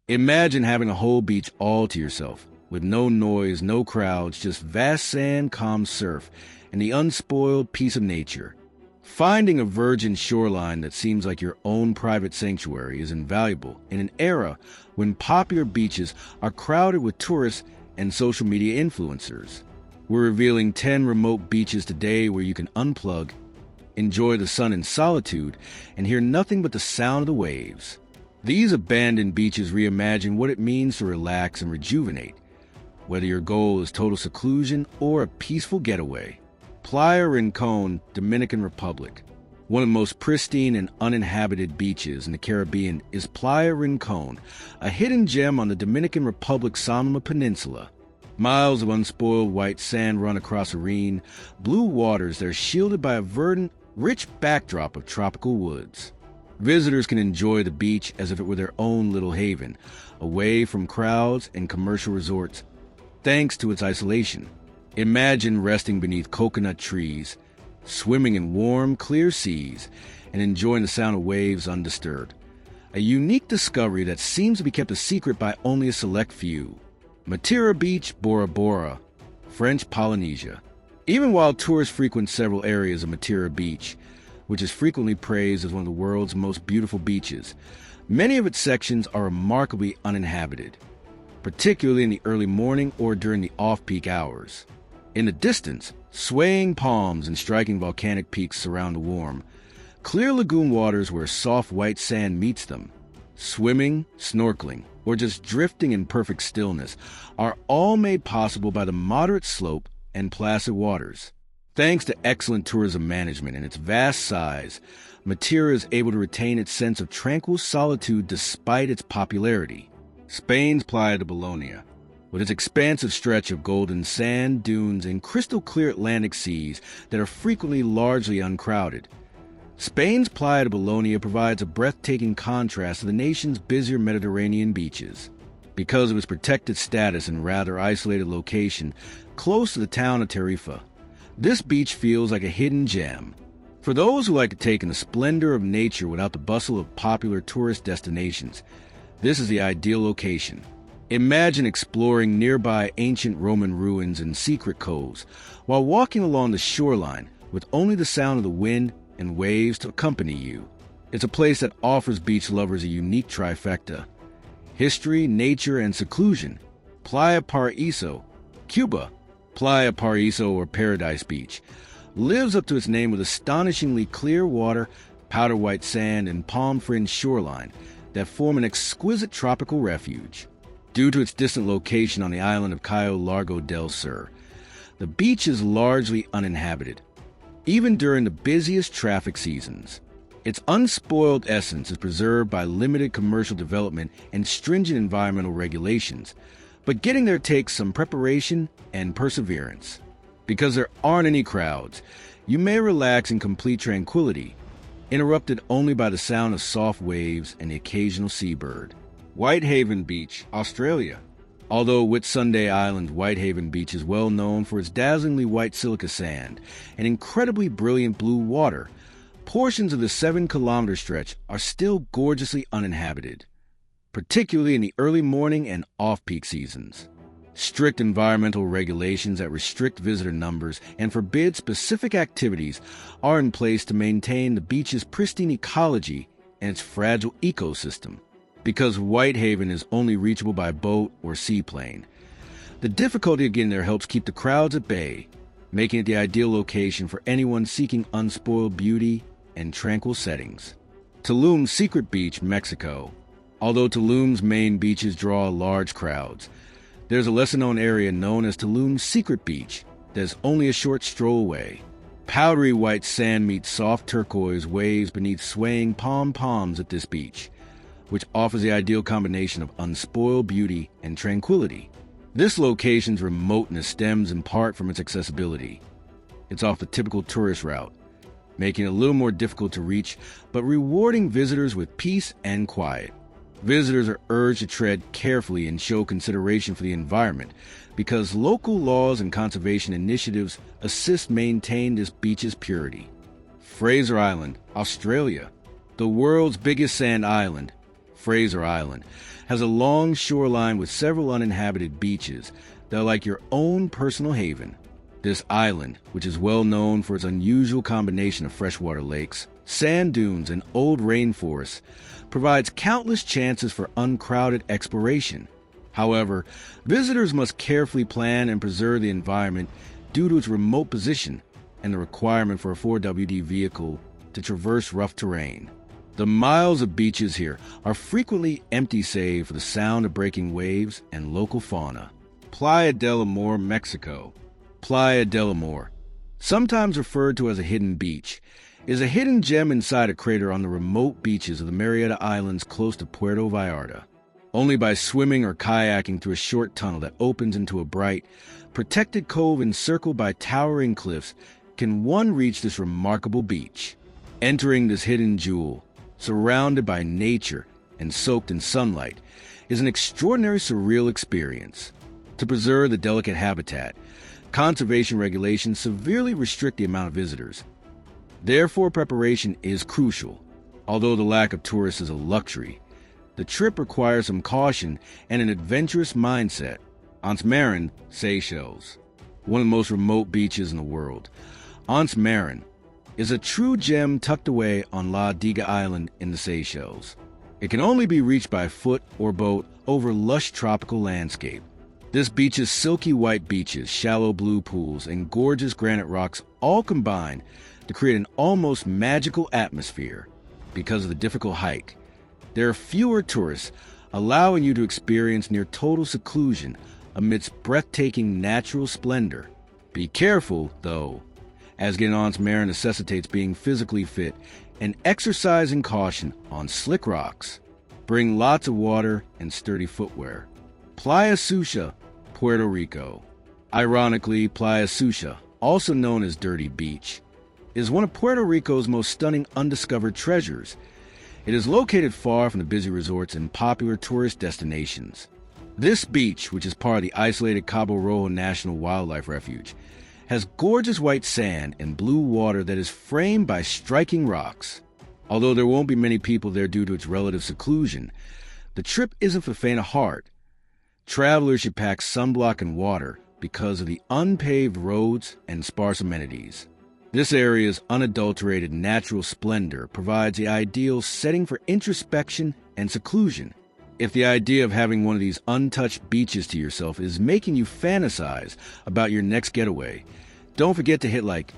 Imagine having a whole beach all to yourself, with no noise, no crowds, just vast sand, calm surf, and the unspoiled peace of nature. Finding a virgin shoreline that seems like your own private sanctuary is invaluable in an era when popular beaches are crowded with tourists and social media influencers. We're revealing 10 remote beaches today where you can unplug, enjoy the sun in solitude, and hear nothing but the sound of the waves. These abandoned beaches reimagine what it means to relax and rejuvenate, whether your goal is total seclusion or a peaceful getaway. Playa Rincon, Dominican Republic. One of the most pristine and uninhabited beaches in the Caribbean is Playa Rincon, a hidden gem on the Dominican Republic's Sonoma Peninsula. Miles of unspoiled white sand run across serene, blue waters that are shielded by a verdant, rich backdrop of tropical woods. Visitors can enjoy the beach as if it were their own little haven, away from crowds and commercial resorts, thanks to its isolation. Imagine resting beneath coconut trees, swimming in warm, clear seas, and enjoying the sound of waves undisturbed. A unique discovery that seems to be kept a secret by only a select few. Matira Beach, Bora Bora, French Polynesia. Even while tourists frequent several areas of Matira Beach, which is frequently praised as one of the world's most beautiful beaches, many of its sections are remarkably uninhabited, particularly in the early morning or during the off-peak hours. In the distance, swaying palms and striking volcanic peaks surround the warm, clear lagoon waters where soft white sand meets them. Swimming, snorkeling, or just drifting in perfect stillness are all made possible by the moderate slope and placid waters. Thanks to excellent tourism management and its vast size, Matira is able to retain its sense of tranquil solitude despite its popularity. Spain's Playa del Amor, with its expansive stretch of golden sand, dunes, and crystal-clear Atlantic seas that are frequently largely uncrowded. Spain's Playa del Amor provides a breathtaking contrast to the nation's busier Mediterranean beaches. Because of its protected status and rather isolated location close to the town of Tarifa, this beach feels like a hidden gem. For those who like to take in the splendor of nature without the bustle of popular tourist destinations, this is the ideal location. Imagine exploring nearby ancient Roman ruins and secret coves while walking along the shoreline with only the sound of the wind and waves to accompany you. It's a place that offers beach lovers a unique trifecta: history, nature, and seclusion. Playa Paraíso, Cuba. Playa Paraíso, or Paradise Beach, lives up to its name with astonishingly clear water, powder white sand, and palm-fringed shoreline that form an exquisite tropical refuge. Due to its distant location on the island of Cayo Largo del Sur, the beach is largely uninhabited, even during the busiest traffic seasons. Its unspoiled essence is preserved by limited commercial development and stringent environmental regulations, but getting there takes some preparation and perseverance. Because there aren't any crowds, you may relax in complete tranquility, interrupted only by the sound of soft waves and the occasional seabird. Whitehaven Beach, Australia. Although Whitsunday Island, Whitehaven Beach is well known for its dazzlingly white silica sand and incredibly brilliant blue water, portions of the 7-kilometer stretch are still gorgeously uninhabited, particularly in the early morning and off-peak seasons. Strict environmental regulations that restrict visitor numbers and forbid specific activities are in place to maintain the beach's pristine ecology and its fragile ecosystem. Because Whitehaven is only reachable by boat or seaplane, the difficulty of getting there helps keep the crowds at bay, making it the ideal location for anyone seeking unspoiled beauty and tranquil settings. Tulum's Secret Beach, Mexico. Although Tulum's main beaches draw large crowds, there's a lesser-known area known as Tulum's Secret Beach that is only a short stroll away. Powdery white sand meets soft turquoise waves beneath swaying palms at this beach, which offers the ideal combination of unspoiled beauty and tranquility. This location's remoteness stems in part from its accessibility. It's off the typical tourist route, making it a little more difficult to reach, but rewarding visitors with peace and quiet. Visitors are urged to tread carefully and show consideration for the environment because local laws and conservation initiatives assist maintain this beach's purity. Fraser Island, Australia. The world's biggest sand island, Fraser Island, has a long shoreline with several uninhabited beaches that are like your own personal haven. This island, which is well known for its unusual combination of freshwater lakes, sand dunes, and old rainforests, provides countless chances for uncrowded exploration. However, visitors must carefully plan and preserve the environment due to its remote position and the requirement for a 4WD vehicle to traverse rough terrain. The miles of beaches here are frequently empty save for the sound of breaking waves and local fauna. Playa del Amor, Mexico. Playa del Amor, sometimes referred to as a hidden beach, is a hidden gem inside a crater on the remote beaches of the Marietta Islands close to Puerto Vallarta. Only by swimming or kayaking through a short tunnel that opens into a bright, protected cove encircled by towering cliffs can one reach this remarkable beach. Entering this hidden jewel, surrounded by nature and soaked in sunlight, is an extraordinary surreal experience. To preserve the delicate habitat, conservation regulations severely restrict the amount of visitors. Therefore, preparation is crucial. Although the lack of tourists is a luxury, the trip requires some caution and an adventurous mindset. Anse Marin, Seychelles. One of the most remote beaches in the world, Anse Marin is a true gem tucked away on La Diga Island in the Seychelles. It can only be reached by foot or boat over lush tropical landscape. This beach's silky white beaches, shallow blue pools, and gorgeous granite rocks all combine to create an almost magical atmosphere. Because of the difficult hike, there are fewer tourists, allowing you to experience near total seclusion amidst breathtaking natural splendor. Be careful, though, as getting on Marin necessitates being physically fit and exercising caution on slick rocks. Bring lots of water and sturdy footwear. Playa Sucia, Puerto Rico. Ironically, Playa Sucia, also known as Dirty Beach, is one of Puerto Rico's most stunning undiscovered treasures. It is located far from the busy resorts and popular tourist destinations. This beach, which is part of the isolated Cabo Rojo National Wildlife Refuge, has gorgeous white sand and blue water that is framed by striking rocks. Although there won't be many people there due to its relative seclusion, the trip isn't for faint of heart. Travelers should pack sunblock and water because of the unpaved roads and sparse amenities. This area's unadulterated natural splendor provides the ideal setting for introspection and seclusion. If the idea of having one of these untouched beaches to yourself is making you fantasize about your next getaway, don't forget to hit like,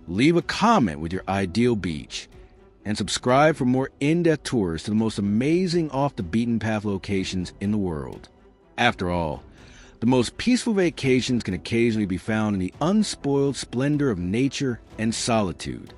leave a comment with your ideal beach, and subscribe for more in-depth tours to the most amazing off-the-beaten-path locations in the world. After all, the most peaceful vacations can occasionally be found in the unspoiled splendor of nature and solitude.